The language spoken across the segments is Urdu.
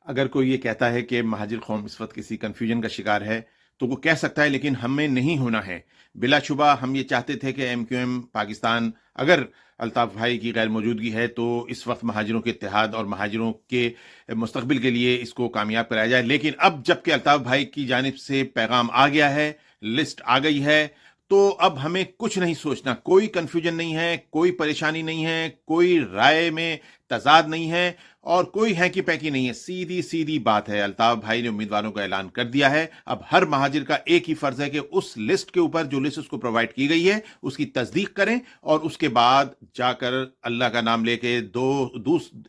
اگر کوئی یہ کہتا ہے کہ مہاجر قوم اس وقت کسی کنفیوژن کا شکار ہے تو وہ کہہ سکتا ہے، لیکن ہمیں نہیں ہونا ہے۔ بلا شبہ ہم یہ چاہتے تھے کہ ایم کیو ایم پاکستان، اگر الطاف بھائی کی غیر موجودگی ہے تو اس وقت مہاجروں کے اتحاد اور مہاجروں کے مستقبل کے لیے اس کو کامیاب کرایا جائے، لیکن اب جب کہ الطاف بھائی کی جانب سے پیغام آ گیا ہے، لسٹ آ گئی ہے، تو اب ہمیں کچھ نہیں سوچنا، کوئی کنفیوژن نہیں ہے، کوئی پریشانی نہیں ہے، کوئی رائے میں تضاد نہیں ہے، اور کوئی ہینکی پیکی نہیں ہے۔ سیدھی سیدھی بات ہے، الطاف بھائی نے امیدواروں کا اعلان کر دیا ہے۔ اب ہر مہاجر کا ایک ہی فرض ہے کہ اس لسٹ کے اوپر جو لسٹ اس کو پرووائڈ کی گئی ہے اس کی تصدیق کریں، اور اس کے بعد جا کر اللہ کا نام لے کے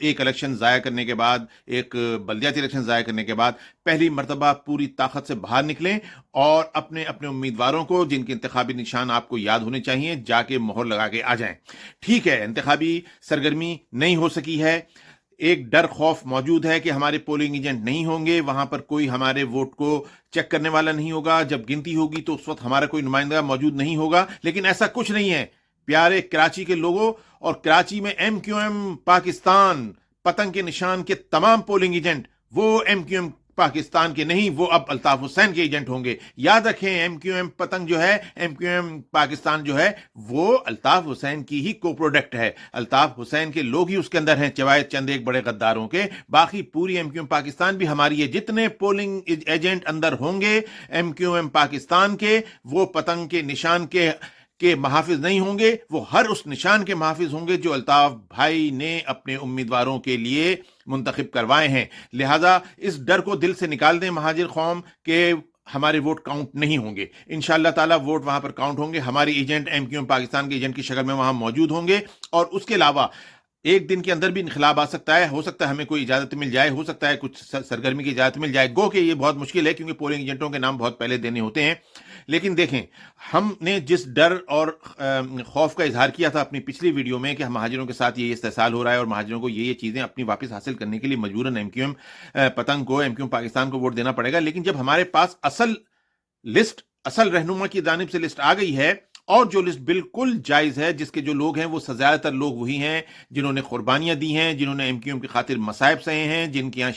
ایک الیکشن ضائع کرنے کے بعد، ایک بلدیاتی الیکشن ضائع کرنے کے بعد پہلی مرتبہ پوری طاقت سے باہر نکلیں اور اپنے اپنے امیدواروں کو، جن کے انتخابی نشان آپ کو یاد ہونے چاہیے، جا کے مہر لگا کے آ جائیں۔ ٹھیک ہے، انتخابی سرگرمی نہیں ہو سکی ہے، ایک ڈر خوف موجود ہے کہ ہمارے پولنگ ایجنٹ نہیں ہوں گے، وہاں پر کوئی ہمارے ووٹ کو چیک کرنے والا نہیں ہوگا، جب گنتی ہوگی تو اس وقت ہمارا کوئی نمائندہ موجود نہیں ہوگا، لیکن ایسا کچھ نہیں ہے پیارے کراچی کے لوگوں۔ اور کراچی میں ایم کیو ایم پاکستان پتنگ کے نشان کے تمام پولنگ ایجنٹ وہ ایم کیو ایم پاکستان کے نہیں، وہ اب الطاف حسین کے ایجنٹ ہوں گے۔ یاد رکھیں، ایم کیو ایم پتنگ جو ہے، ایم کیو ایم پاکستان جو ہے، وہ الطاف حسین کی ہی کو پروڈکٹ ہے۔ الطاف حسین کے لوگ ہی اس کے اندر ہیں، چوائے چند ایک بڑے غداروں کے، باقی پوری ایم کیو ایم پاکستان بھی ہماری ہے۔ جتنے پولنگ ایجنٹ اندر ہوں گے ایم کیو ایم پاکستان کے، وہ پتنگ کے نشان کے محافظ نہیں ہوں گے، وہ ہر اس نشان کے محافظ ہوں گے جو الطاف بھائی نے اپنے امیدواروں کے لیے منتخب کروائے ہیں۔ لہذا اس ڈر کو دل سے نکال دیں مہاجر قوم کہ ہمارے ووٹ کاؤنٹ نہیں ہوں گے۔ انشاءاللہ تعالی ووٹ وہاں پر کاؤنٹ ہوں گے، ہمارے agent M Q M Pakistan کے ایجنٹ کی شکل میں وہاں موجود ہوں گے، اور اس کے علاوہ ایک دن کے اندر بھی انقلاب آ سکتا ہے، ہو سکتا ہے ہمیں کوئی اجازت مل جائے، ہو سکتا ہے کچھ سرگرمی کی اجازت مل جائے، گو کہ یہ بہت مشکل ہے کیونکہ پولنگ ایجنٹوں کے نام بہت پہلے دینے ہوتے ہیں۔ لیکن دیکھیں، ہم نے جس ڈر اور خوف کا اظہار کیا تھا اپنی پچھلی ویڈیو میں کہ ہم مہاجروں کے ساتھ یہ استحصال ہو رہا ہے اور مہاجروں کو یہ چیزیں اپنی واپس حاصل کرنے کے لیے مجبوراً ایم کیو ایم پتنگ کو، ایم کیو ایم پاکستان کو ووٹ دینا پڑے گا، لیکن جب ہمارے پاس اصل رہنما کی جانب سے لسٹ آ گئی ہے، اور جو لسٹ بالکل جائز ہے، جس کے جو لوگ ہیں وہ زیادہ تر لوگ وہی ہیں جنہوں نے قربانیاں دی ہیں، جنہوں نے ایم کیو ایم کی خاطر مصائب سہے ہیں، جن کے یہاں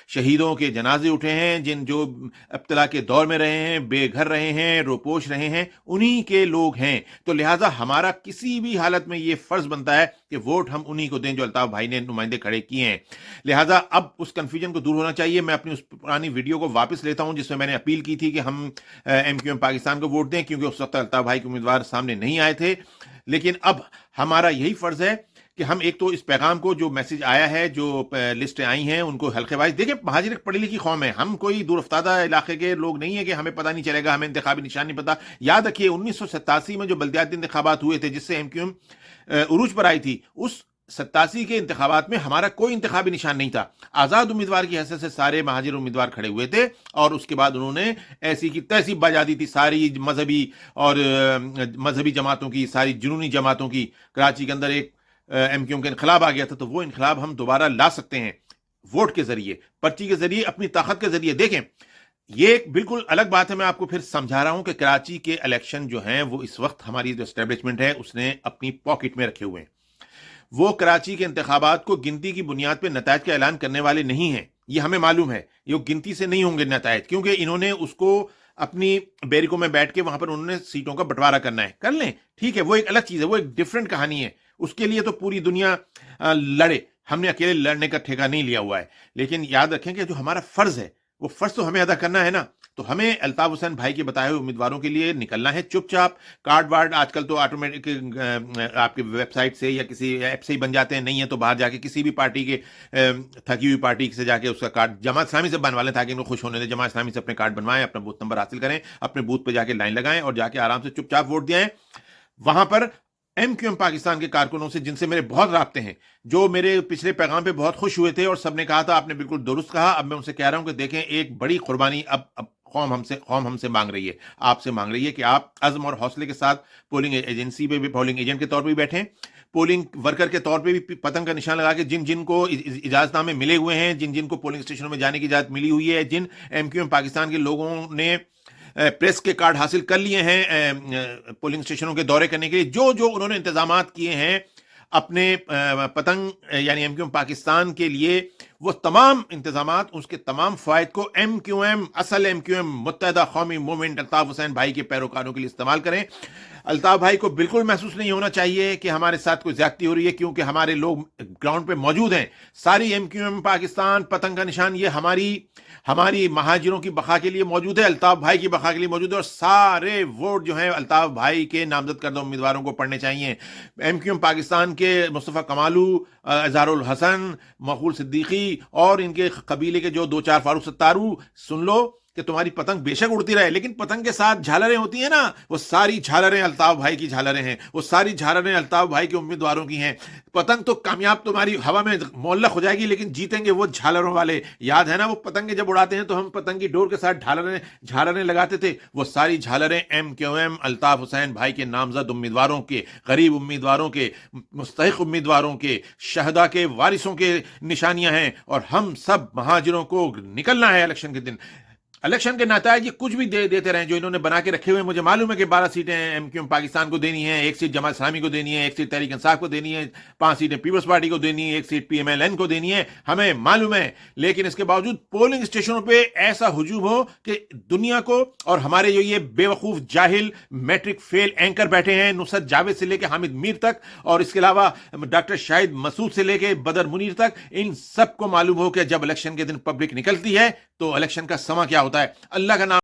شہیدوں کے جنازے اٹھے ہیں، جو ابتلا کے دور میں رہے ہیں، بے گھر رہے ہیں، روپوش رہے ہیں، انہی کے لوگ ہیں۔ تو لہٰذا ہمارا کسی بھی حالت میں یہ فرض بنتا ہے کہ ووٹ ہم انہی کو دیں جو الطاف بھائی نے نمائندے کھڑے کیے ہیں۔ لہٰذا اب اس کنفیوژن کو دور ہونا چاہیے۔ میں اپنی اس پرانی ویڈیو کو واپس لیتا ہوں جس میں میں نے اپیل کی تھی کہ ہم ایم کیو ایم پاکستان کو ووٹ دیں، کیونکہ اس وقت الطاف بھائی کے امیدوار سامنے نہیں آئے تھے۔ لیکن اب ہمارا یہی فرض ہے کہ ہم ایک تو اس پیغام کو، جو میسج آیا ہے، جو لسٹیں آئی ہیں، ان کو حلقے وائز دیکھیں۔ مہاجر ایک پڑھی لکھی قوم ہے، ہم کوئی دور افتادہ علاقے کے لوگ نہیں ہیں کہ ہمیں پتہ نہیں چلے گا، ہمیں انتخابی نشان نہیں پتہ۔ یاد رکھیے 1987 میں جو بلدیاتی انتخابات ہوئے تھے جس سے ایم کیو ایم عروج پر آئی تھی، اس 87 کے انتخابات میں ہمارا کوئی انتخابی نشان نہیں تھا۔ آزاد امیدوار کی حیثیت سے سارے مہاجر امیدوار کھڑے ہوئے تھے، اور اس کے بعد انہوں نے ایسی کی تہذیب بجا دی تھی ساری مذہبی جماعتوں کی، ساری جنونی جماعتوں کی۔ کراچی کے اندر ایک ایم کیو ایم کا انقلاب آ گیا تھا، تو وہ انقلاب ہم دوبارہ لا سکتے ہیں ووٹ کے ذریعے، پرچی کے ذریعے، اپنی طاقت کے ذریعے۔ دیکھیں، یہ ایک بالکل الگ بات ہے، میں آپ کو پھر سمجھا رہا ہوں کہ کراچی کے الیکشن جو ہیں وہ اس وقت ہماری جو اسٹیبلشمنٹ ہے اس نے اپنی پاکٹ میں رکھے ہوئے ہیں۔ وہ کراچی کے انتخابات کو گنتی کی بنیاد پہ نتائج کا اعلان کرنے والے نہیں ہیں، یہ ہمیں معلوم ہے۔ یہ گنتی سے نہیں ہوں گے نتائج، کیونکہ انہوں نے اس کو اپنی بیرکوں میں بیٹھ کے وہاں پر انہوں نے سیٹوں کا بٹوارا کرنا ہے، کر لیں، ٹھیک ہے، وہ ایک الگ چیز ہے، وہ ایک ڈیفرنٹ کہانی ہے۔ اس کے لیے تو پوری دنیا لڑے، ہم نے اکیلے لڑنے کا ٹھیکہ نہیں لیا ہوا ہے۔ لیکن یاد رکھیں کہ جو ہمارا فرض ہے، وہ فرض تو ہمیں ادا کرنا ہے نا۔ تو ہمیں الطاف حسین بھائی کے بتائے ہوئے امیدواروں کے لیے نکلنا ہے چپ چاپ۔ کارڈ وارڈ آج کل تو آٹومیٹک آپ کے ویب سائٹ سے یا کسی ایپ سے ہی بن جاتے ہیں، نہیں ہے تو باہر جا کے کسی بھی پارٹی کے تھکی ہوئی پارٹی سے جا کے اس کا کارڈ جماعت اسلامی سے بنوا لیں، تاکہ ان کو خوش ہونے دیں۔ جماعت اسلامی سے اپنے کارڈ بنوائیں، اپنا بوتھ نمبر حاصل کریں، اپنے بوتھ پہ جا کے لائن لگائیں اور جا کے آرام سے چپ چاپ ووٹ دیں۔ وہاں پر ایم کیو ایم پاکستان کے کارکنوں سے، جن سے میرے بہت رابطے ہیں، جو میرے پچھلے پیغام پہ بہت خوش ہوئے تھے اور سب نے کہا تھا آپ نے بالکل درست کہا، اب میں ان سے کہہ رہا ہوں کہ دیکھیں، ایک بڑی قربانی اب قوم ہم سے مانگ رہی ہے، آپ سے مانگ رہی ہے کہ آپ عزم اور حوصلے کے ساتھ پولنگ ایجنسی پہ بھی، پولنگ ایجنٹ کے طور پہ بھی بیٹھیں، پولنگ ورکر کے طور پہ بھی پتنگ کا نشان لگا کے جن کو اجازت نامے ملے ہوئے ہیں، جن کو پولنگ اسٹیشنوں میں جانے کی اجازت ملی ہوئی ہے، جن ایم کیو ایم پاکستان کے لوگوں نے پریس کے کارڈ حاصل کر لیے ہیں پولنگ اسٹیشنوں کے دورے کرنے کے لیے، جو انہوں نے انتظامات کیے ہیں، اپنے پتنگ یعنی ایم کیو ایم پاکستان کے لیے وہ تمام انتظامات، اس کے تمام فوائد کو ایم کیو ایم، اصل ایم کیو ایم متحدہ قومی موومنٹ الطاف حسین بھائی کے پیروکاروں کے لیے استعمال کریں۔ الطاف بھائی کو بالکل محسوس نہیں ہونا چاہیے کہ ہمارے ساتھ کوئی زیادتی ہو رہی ہے، کیونکہ ہمارے لوگ گراؤنڈ پہ موجود ہیں۔ ساری ایم کیو ایم پاکستان پتنگ کا نشان یہ ہماری مہاجروں کی بقا کے لیے موجود ہے، الطاف بھائی کی بقا کے لیے موجود ہے، اور سارے ووٹ جو ہیں الطاف بھائی کے نامزد کردہ امیدواروں کو پڑھنے چاہیے۔ ایم کیو ایم پاکستان کے مصطفیٰ کمالو، اظہار الحسن، مقبول صدیقی اور ان کے قبیلے کے جو دو چار فاروق ستارو، سن لو کہ تمہاری پتنگ بے شک اڑتی رہے، لیکن پتنگ کے ساتھ جھالریں ہوتی ہیں نا، وہ ساری جھالریں الطاف بھائی کی جھالریں ہیں، وہ ساری جھالریں الطاف بھائی کے امیدواروں کی ہیں۔ پتنگ تو کامیاب تمہاری ہوا میں معلق ہو جائے گی، لیکن جیتیں گے وہ جھالروں والے۔ یاد ہے نا وہ پتنگیں جب اڑاتے ہیں تو ہم پتنگ کی ڈور کے ساتھ جھالریں لگاتے تھے، وہ ساری جھالریں M Q M Altaf Hussain بھائی کے نامزد امیدواروں کے، غریب امیدواروں کے، مستحق امیدواروں کے، شہداء کے وارثوں کے نشانیاں ہیں، اور ہم سب مہاجروں کو نکلنا ہے الیکشن کے دن۔ الیکشن کے نتائج یہ کچھ بھی دیتے رہیں جو انہوں نے بنا کے رکھے ہوئے، مجھے معلوم ہے کہ 12 سیٹیں ایم کیو ایم پاکستان کو دینی ہیں، 1 سیٹ جماعت اسلامی کو دینی ہے، 1 سیٹ تحریک انصاف کو دینی ہے، 5 سیٹیں پیپلز پارٹی کو دینی ہے، 1 seat P M L N کو دینی ہے، ہمیں معلوم ہے۔ لیکن اس کے باوجود پولنگ اسٹیشنوں پہ ایسا ہجوم ہو کہ دنیا کو، اور ہمارے جو یہ بے وقوف جاہل میٹرک فیل اینکر بیٹھے ہیں، نصرت جاوید سے لے کے حامد میر تک، اور اس کے علاوہ ڈاکٹر شاہد مسعود سے لے کے بدر منیر تک، ان سب کو معلوم ہو کہ جب الیکشن کے دن پبلک نکلتی ہے تو الیکشن کا سما کیا ہوتا ہے۔ اللہ کا نام